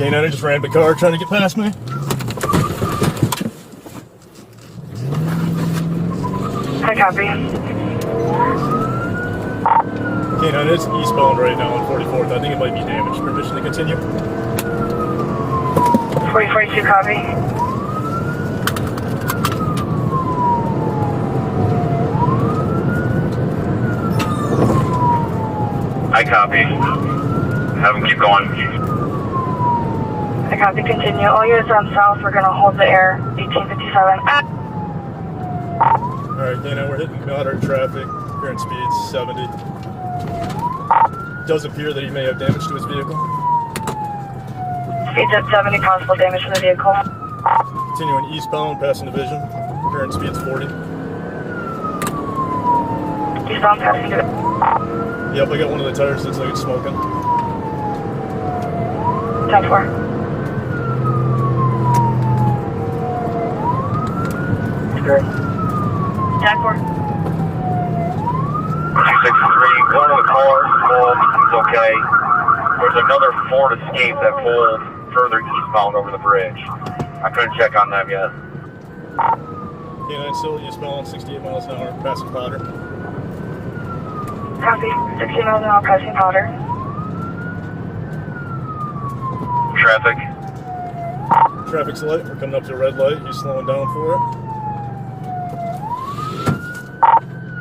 K9, I just ran the car trying to get past me. I copy. K9, it's eastbound right now on 44th. I think it might be damaged. Permission to continue? 4042, copy. I copy. Have them keep going. I copy, continue. All units on south, we're going to hold the air. 1857. Alright, K9, we're hitting moderate traffic. Current speed's 70. It does appear that he may have damage to his vehicle. Speed's at 70, possible damage to the vehicle. Continuing eastbound, passing division. Current speed's 40. Eastbound, passing division. Yep, I got one of the tires, looks like it's smoking. 10-4. Okay. 10-4. 263, one of the cars pulled, it's okay. There's another Ford Escape that pulled further eastbound over the bridge. I couldn't check on them yet. K9 still eastbound, 68 miles an hour, passing Potter. Copy. 60 miles an hour, passing Powder. Traffic. Traffic's light, we're coming up to a red light. He's slowing down for it.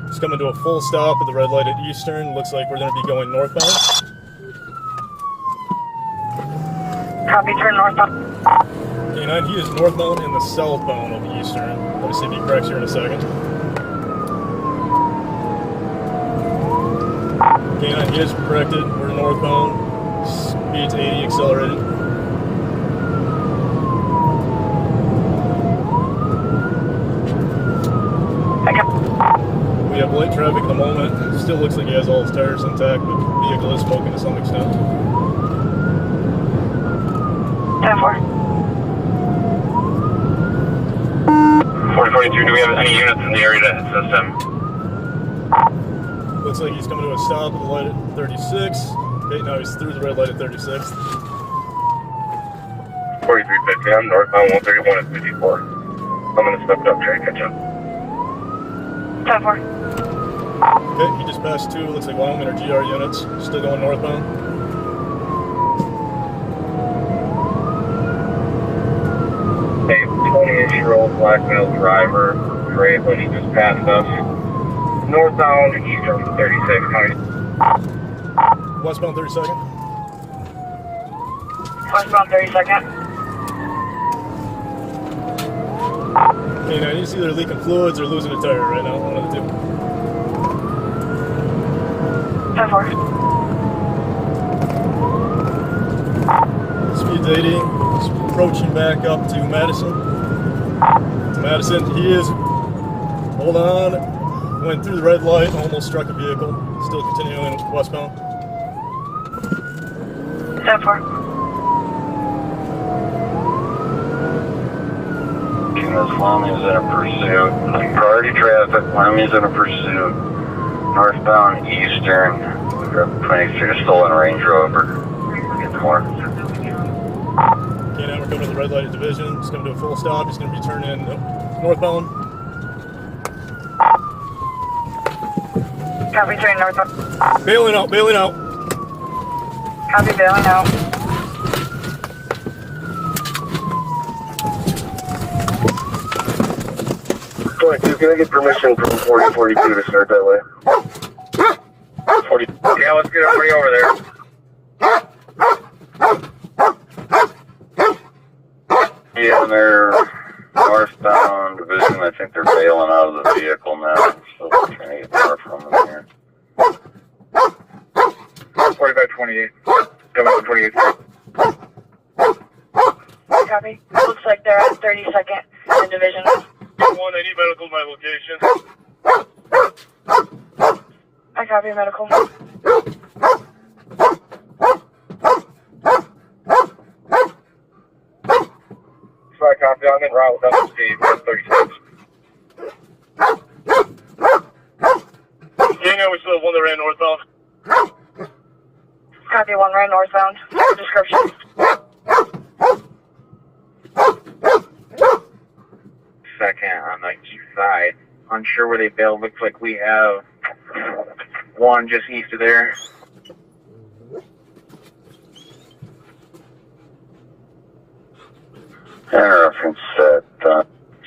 He's coming to a full stop at the red light at Eastern. Looks like we're going to be going northbound. Copy, turn northbound. K9, he is northbound in the southbound of Eastern. Let me see if he corrects here in a second. K9, he is corrected. We're northbound. Speed's 80, accelerated. We have light traffic at the moment. Still looks like he has all his tires intact, but the vehicle is smoking to some extent. 10-4. 4042, do we have any units in the area to assist him? Looks like he's coming to a stop at the light at 36. Okay, now he's through the red light at 36. 4350, I'm northbound 131 at 54. I'm going to step it up, try to catch up. 10-4. Okay, he just passed two. Looks like Wyoming or GR units. Still going northbound. A 28-year-old black male driver, gray hoodie, just passed us. Northbound, eastern 36, county. Westbound 32nd. Westbound 32nd. Okay, now he's either leaking fluids or losing a tire right now. One of the two. 10-4. Speed's 80. He's approaching back up to Madison. He is. Hold on. Went through the red light, almost struck a vehicle. Still continuing westbound. 10-4. Lemmy's in a pursuit. Priority traffic, Lemmy's in a pursuit. Northbound eastern. We got 23 stolen Range Rover. Get more. Okay, now we're coming to the red light at Division. He's coming to a full stop. He's going to be turning northbound. Copy, turn northbound. Bailing out, bailing out. Copy, bailing out. Can I get permission from 4042 to start that way? 40. Yeah, let's get everybody over there. Yeah, they're northbound division. I think they're bailing out of the vehicle now. So we're trying to get far from them here. 4528. Coming to 28. Copy. Looks like they're at 32nd in division. One, I need medical by location. I copy medical. Sorry, copy. I'm en route with up speed. 36. Yeah, we still have one that ran northbound. Copy, one right northbound. Description. on the east side. Unsure where they bailed. Looks like we have one just east of there. Reference set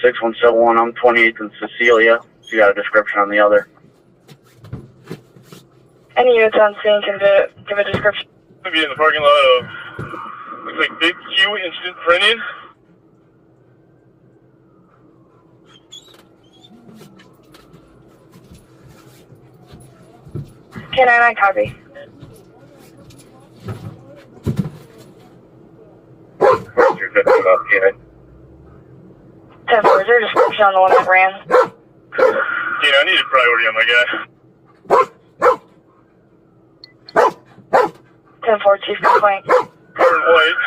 6171, I'm 28th and Cecilia. You got a description on the other. Any units on scene can give a description. Gonna be in the parking lot of, looks like Big Q Incident for Indian. K99, copy. You're good enough, Keenan. 10-4, is there a description on the one that ran? I needed priority on my guy. 10-4, chief complaint. Current white.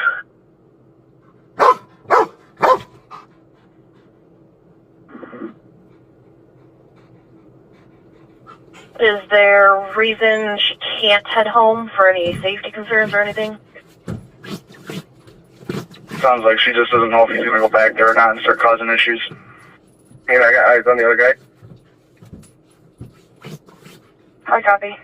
Is there a reason she can't head home for any safety concerns or anything? Sounds like she just doesn't know if he's gonna go back there or not and start causing issues. Hey, I got eyes on the other guy. High copy.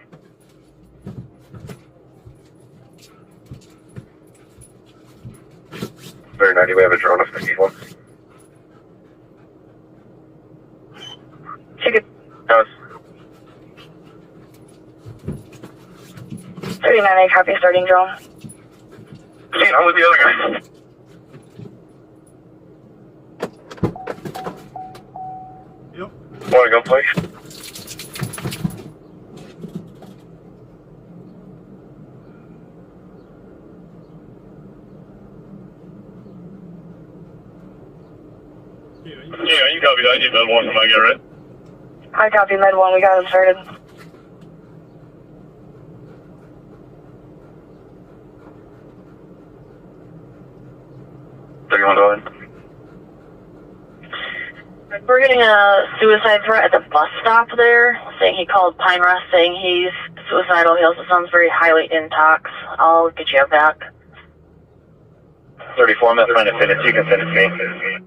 Very 90, we have a drone of 51. She could. Yes. 39A copy, starting drone. I'm with the other guy. Yep. Wanna go play? Yeah, you copied. I need that one for my guy, right? High copy, med 1, we got him started. We're getting a suicide threat at the bus stop there, saying he called Pine Rest, saying he's suicidal. He also sounds very highly intox. I'll get you back. 34, I'm not trying to fit it, so you can send it to me.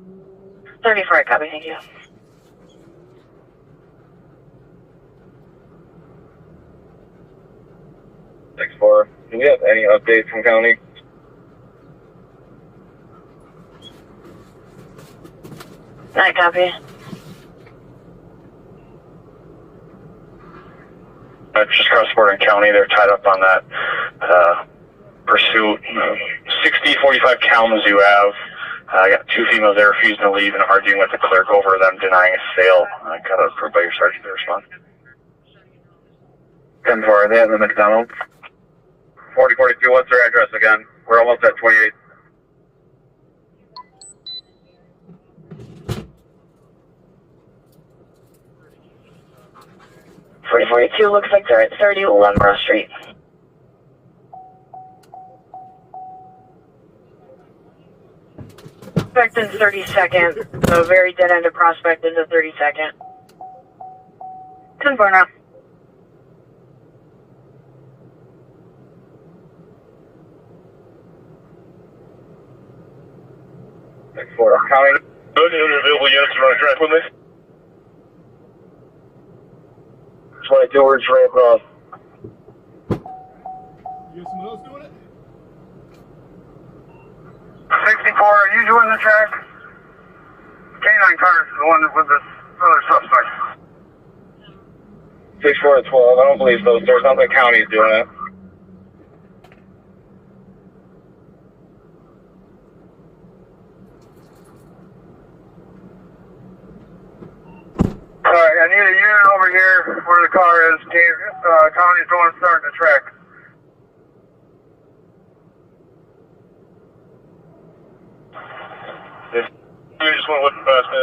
34, copy, thank you. Thanks for. Do we have any updates from county? Night copy. Just cross border in county. They're tied up on that pursuit. 6045 Kalamazoo Ave. I got two females there refusing to leave and arguing with the clerk over them denying a sale. I got approved by your sergeant to respond. 10-4, are they at the McDonald's? 4042, what's their address again? We're almost at 28. 4042 looks like they're at 30 Lemra Street. Prospect in 32nd, so very dead end of Prospect into 32nd. 10-4 now. Thanks for county. Good, any available units to run a track with me? 22, we're just right across. You got someone else doing it? 64, are you doing the track? K9 car is the one with this other suspect. 64 to 12, I don't believe so, sir. Sounds like county is doing it. Alright, I need a unit over here where the car is. County's going starting the track. You just want to look past me.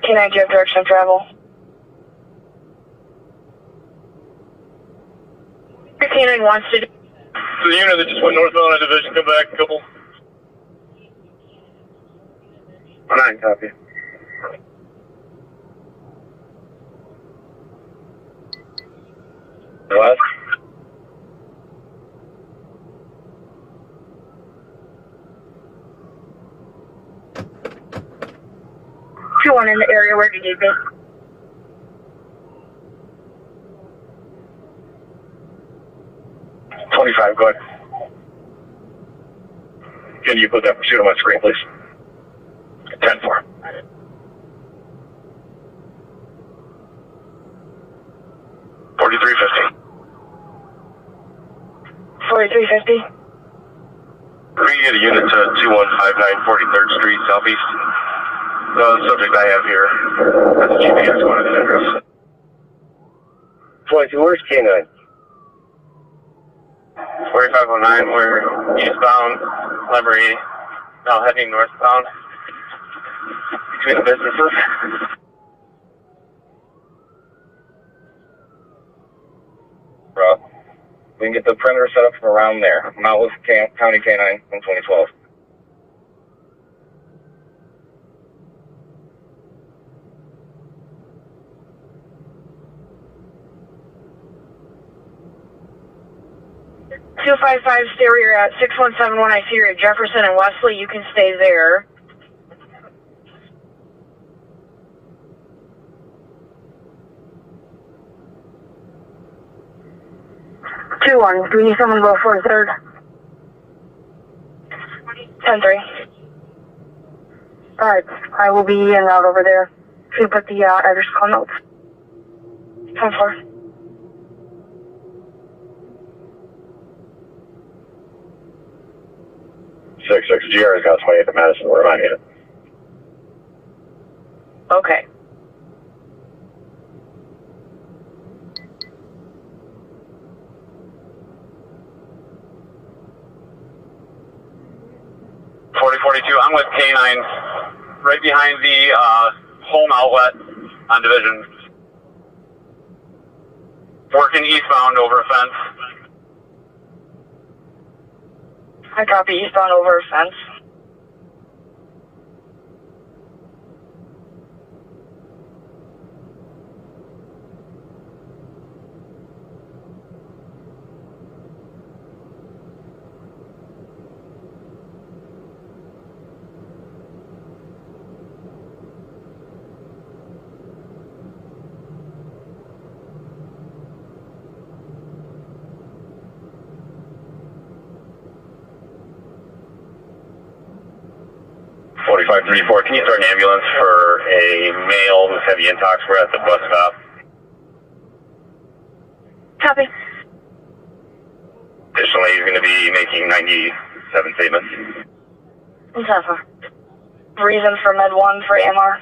K9, do you have direction of travel? K9 wants to do. So the unit that just went northbound on division, come back a couple. 9, copy. West. 2-1 in the area. Where do you need me? $25, go ahead. Can you put that pursuit on my screen, please? 10-4. 4350. 4350. We can get a unit to 2159 43rd Street, Southeast. The subject I have here has a GPS going to the address. 22, where's K9? 4509, we're eastbound, Library, now heading northbound between the businesses. Bro, we can get the perimeter set up from around there. I'm out with County K9 in 2012. $255, stay where you're at. 6171, I see you're at Jefferson and Wesley. You can stay there. Do we need someone to go for a third? 10-3. Alright, I will be in and out over there. Can you put the address call notes? 10-4. 66 GR has got 28 to Madison, where am I needed? Okay. I'm with K9, right behind the home outlet on Division. Working eastbound over a fence. I copy eastbound over a fence. Can you start an ambulance for a male with heavy intox? We're at the bus stop. Copy. Additionally, he's going to be making 97 statements. 10-4. Reason for Med 1 for AMR.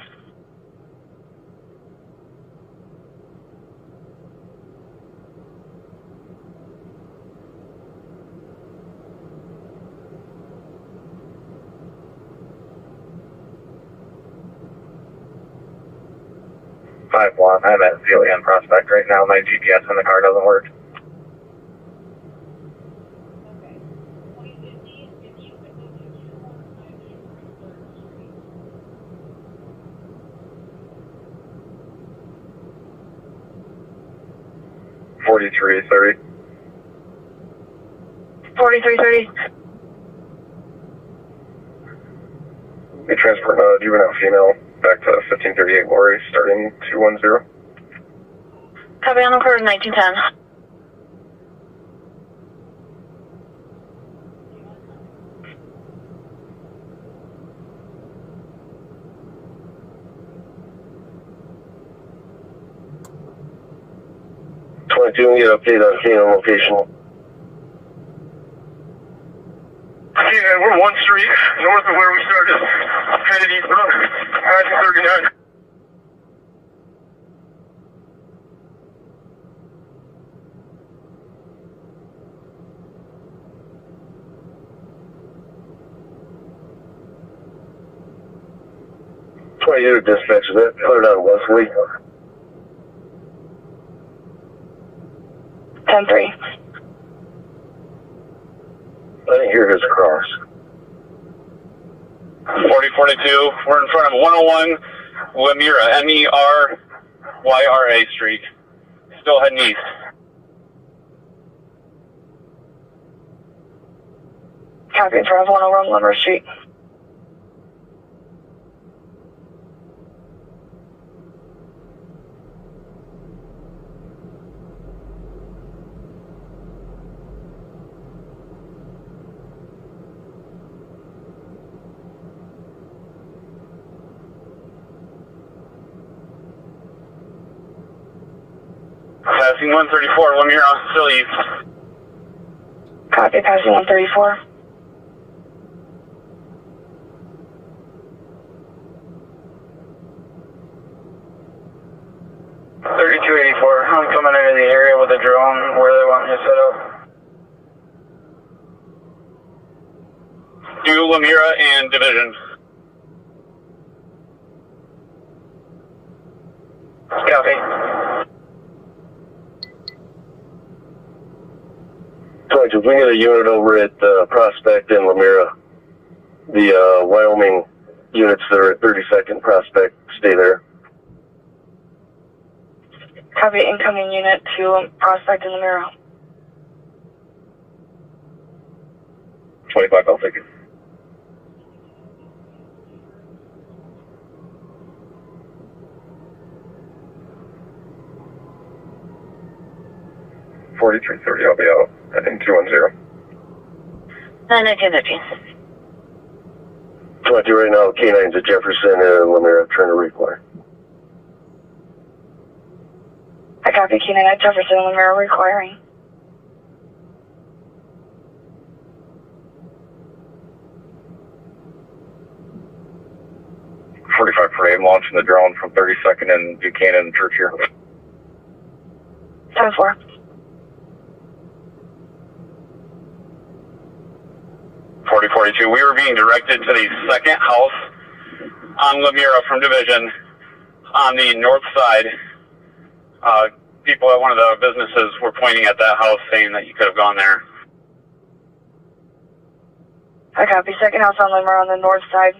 I'm at Zillion Prospect right now. My GPS in the car doesn't work. $43.30. 4330. They transport juvenile female back to 1538 Lori, starting 210. Copy on the quarter 1910. Get update on Kano location. Yeah, we're 1 street north of where we started, headed eastbound, passing 39. Unit dispatch, is that put it on Wesley? 10-3. I didn't hear his cross. 4042, we're in front of 101 Lemira, MERYRA Street. Still heading east. Copy in front of 101 Lemira Street. Passing 134, Lamira, still east. Copy, passing 134. I'm coming into the area with a drone. Where they want me to set up? Do Lamira and Division. Copy. George, if we get a unit over at Prospect and Lamira, the Wyoming units that are at 32nd Prospect, stay there. Copy, incoming unit to Prospect in the mirror. 25, I'll take it. $43.30, I'll be out. I think 210. 1915. 22 right now, K9's at Jefferson and Lamira trying to require. I copy, Keenan at Jefferson, Lamira requiring. .45 parade launching the drone from 32nd and Buchanan Church here. 10-4. .42, we were being directed to the second house on Lamira from Division on the north side. People at one of the businesses were pointing at that house saying that you could have gone there. I copy, second house on Lamira on the north side.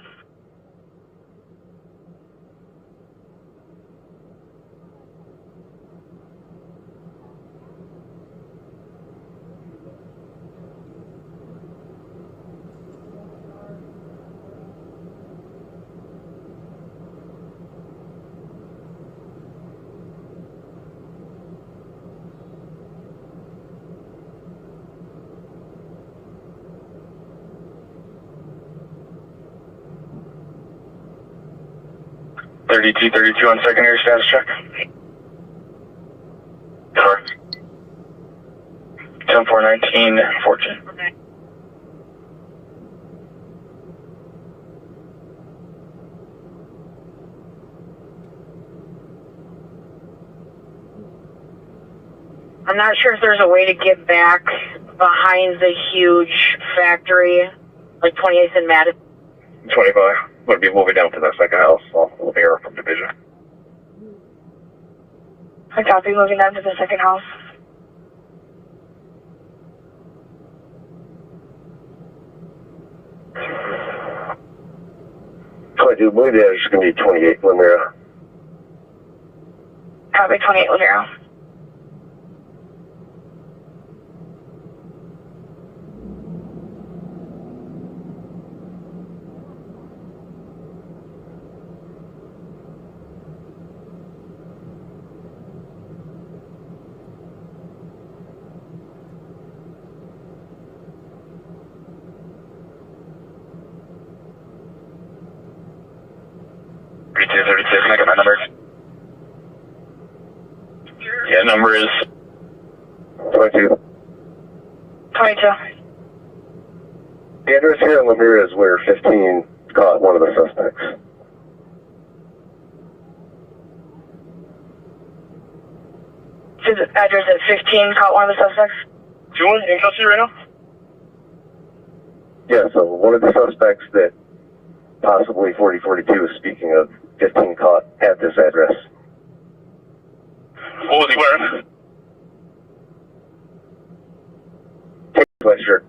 .32 on secondary status check. Sure. 10-4-19, 14. I'm not sure if there's a way to get back behind the huge factory, like 28th and Madison. 25. Would be moving down to that second house, so Lamira from Division. I copy, moving down to the second house. I do believe that it's going to be 28 Lamira. Copy, 28 Lamira. Can I get my number? Yeah, number is 22. 22. The address here in Lamira is where 15 caught one of the suspects. His address at 15 caught one of the suspects. Julian, in custody right now? Yeah, so one of the suspects that possibly 4042 is speaking of, 15 caught at this address. What was he wearing? Take a sweatshirt.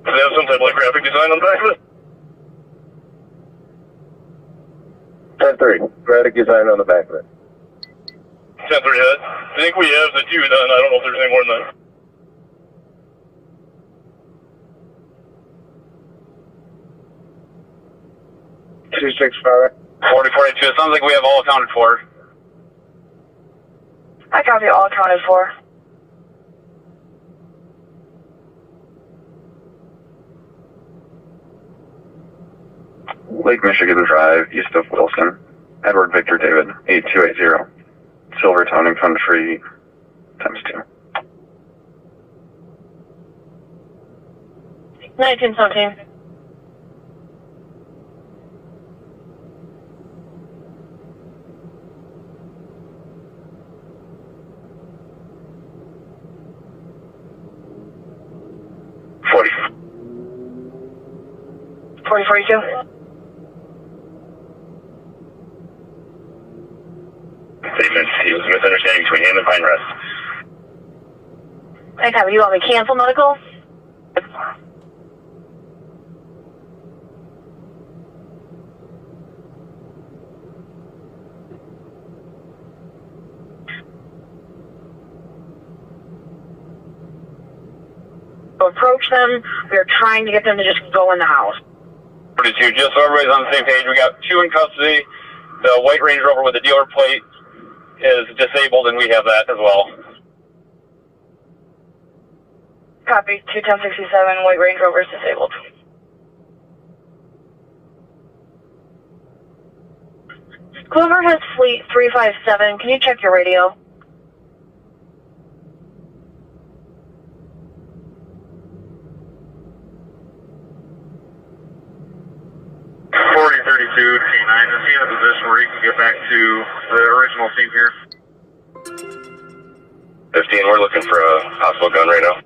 Does it have some type of like graphic design on the back of it? 10-3. Graphic design on the back of it. 10-3 head. I think we have the two then. I don't know if there's any more than that. Two 6-5. 4042. It sounds like we have all accounted for. I copy, all accounted for. Lake Michigan Drive, east of Wilson. Edward Victor David, 8280. Silver Tone Infantry, ×2. 1917. Forty. 4042. Statement, he was a misunderstanding between him and Pine Rest. Hey, Tommy, you want me to cancel medical? Approach them. We are trying to get them to just go in the house. 42, just so everybody's on the same page, we got 2 in custody. The white Range Rover with the dealer plate is disabled, and we have that as well. Copy. 21067, white Range Rover is disabled. Clover has Fleet 357. Can you check your radio? 4032, T9, is he in a position where he can get back to the original team here? 15, we're looking for a possible gun right now.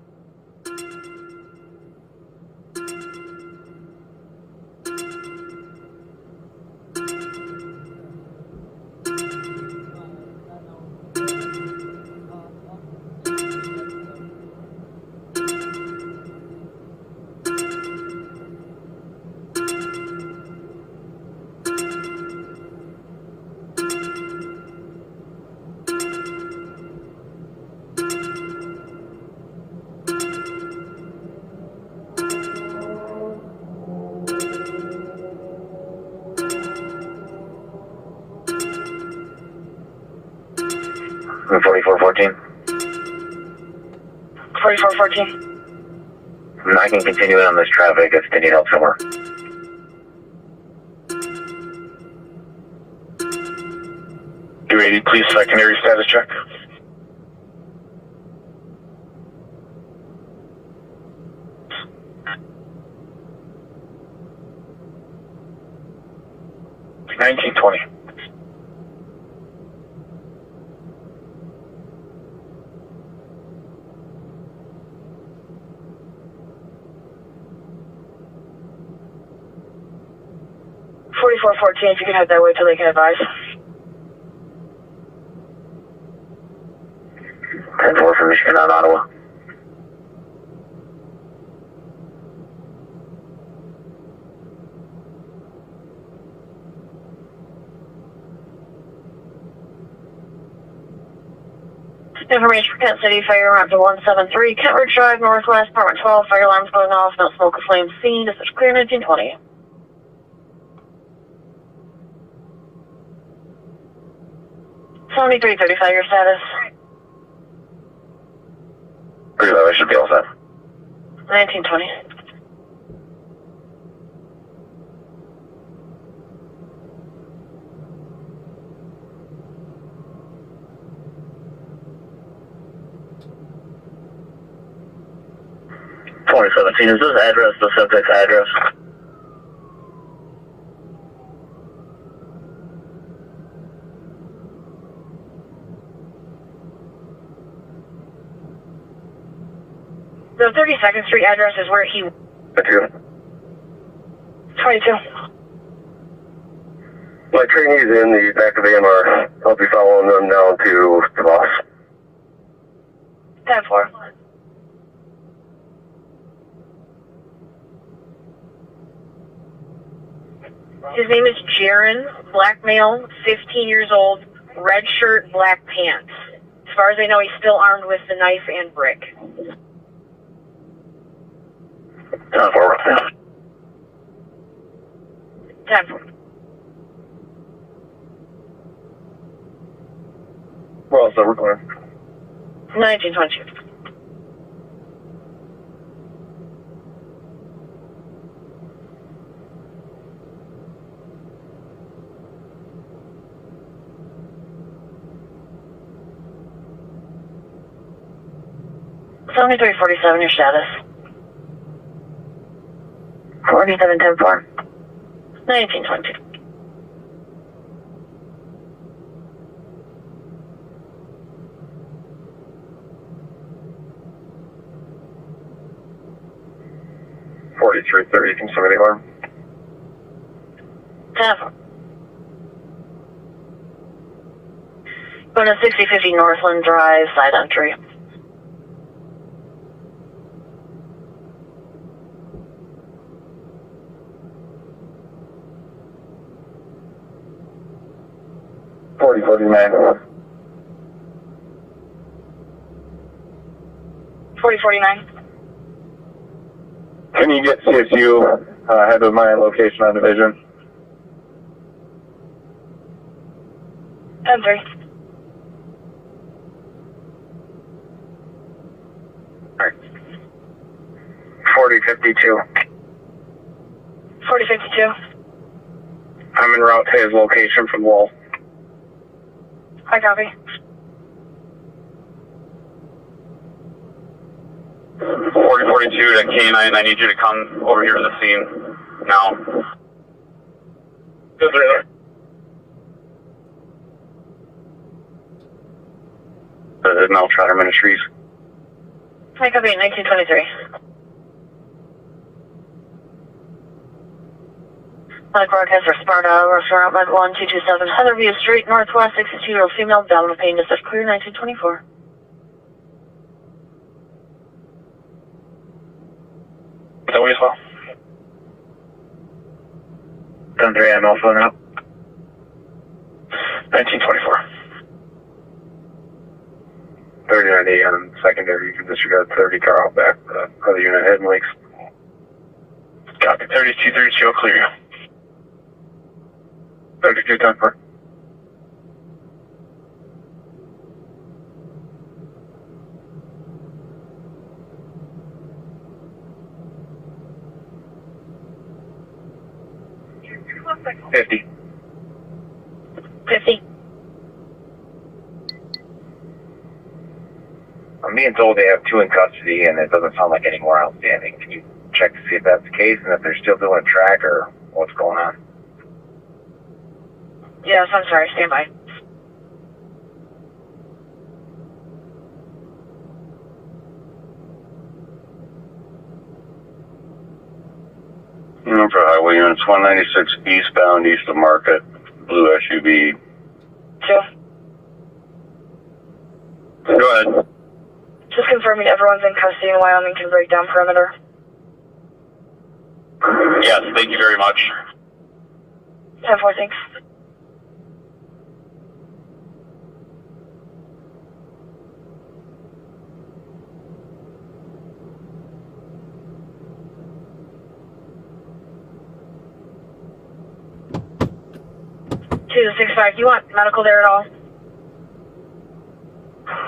And 4414. 4414. I can continue in on this traffic if they need help somewhere. U80, please secondary status check. $1920. If you can head that way till they can advise. 10-4 from Michigan on Ottawa. Information for Kent City, fire alarm to 173, Kent Ridge Drive, Northwest, apartment 12, fire alarms going off, no smoke or flame seen, this is clear, 1920. $73.35, your status. 35, I should be all set. 1920. Is this address the subject's address? The 32nd Street address is where he... 22. 22. My trainee's in the back of the MR. I'll be following them down to the boss. 10-4. His name is Jaron, black male, 15 years old, red shirt, black pants. As far as I know, he's still armed with the knife and brick. 10-4. 10-4. We're all set, we're clear. 1922. 7347, your status. 4710-4. 1922. From somebody harm. 10-4. Going to 6050 Northland Drive, side entry. $40.49. 4049. Can you get CSU ahead of my location on division? 10-3. Alright. 4052. 4052. I'm en route to his location from Lowell. Hi, copy. 4042 to K9, I need you to come over here to the scene now. Good, right there. There's no Trotter Ministries. Hi, copy, 1923. Broadcast for Sparta, restaurant outlet 1227, Heatherview Street, Northwest, 62-year-old female, abdominal pain, is clear, 1924. That way as well. 10-3, I'm also now. 1924. 3090 on secondary, you can disregard 30 car out back, other unit heading leaks. Copy, 3232, I'll clear you. 32-10-4. $50. 50. I'm being told they have 2 in custody, and it doesn't sound like any more outstanding. Can you check to see if that's the case, and if they're still doing a track, or what's going on? Yes, I'm sorry, stand by. For highway units 196 eastbound, east of Market, blue SUV. 2. Go ahead. Just confirming everyone's in custody and Wyoming can break down perimeter. Yes, thank you very much. 10-4, thanks. Two 6-5. Do you want medical there at all?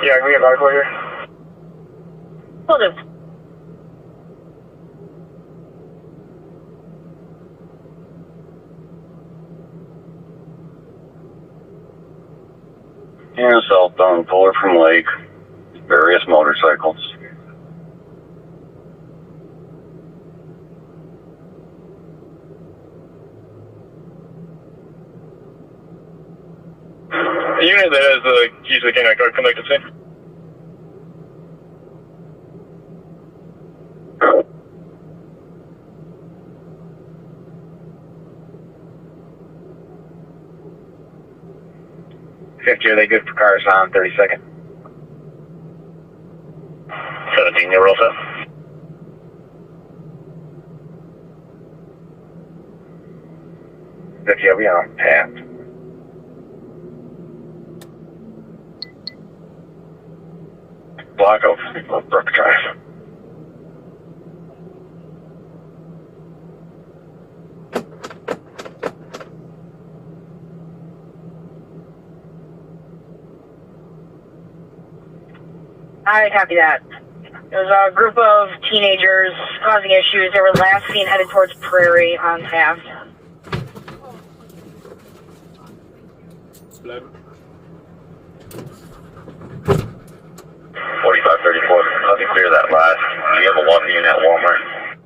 Yeah, can we get medical here? Will do. And southbound puller from Lake, various motorcycles. The unit that has the keys to the canine card, come back to the scene. Are they good for cars on 32nd? 17, you're all set. Yeah, we are on path. Block of Brook Drive. I copy that. There was a group of teenagers causing issues. They were last seen headed towards Prairie on Taft. 4534. Nothing clear that. unit at Walmart.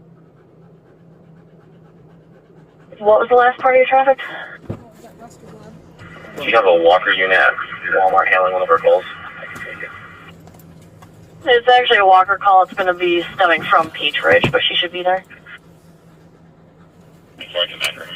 What was the last part of your traffic? Do you have a walker unit at Walmart handling one of our calls? It's actually a walker call. It's going to be stemming from Peach Ridge, but she should be there. Sorry, Commander.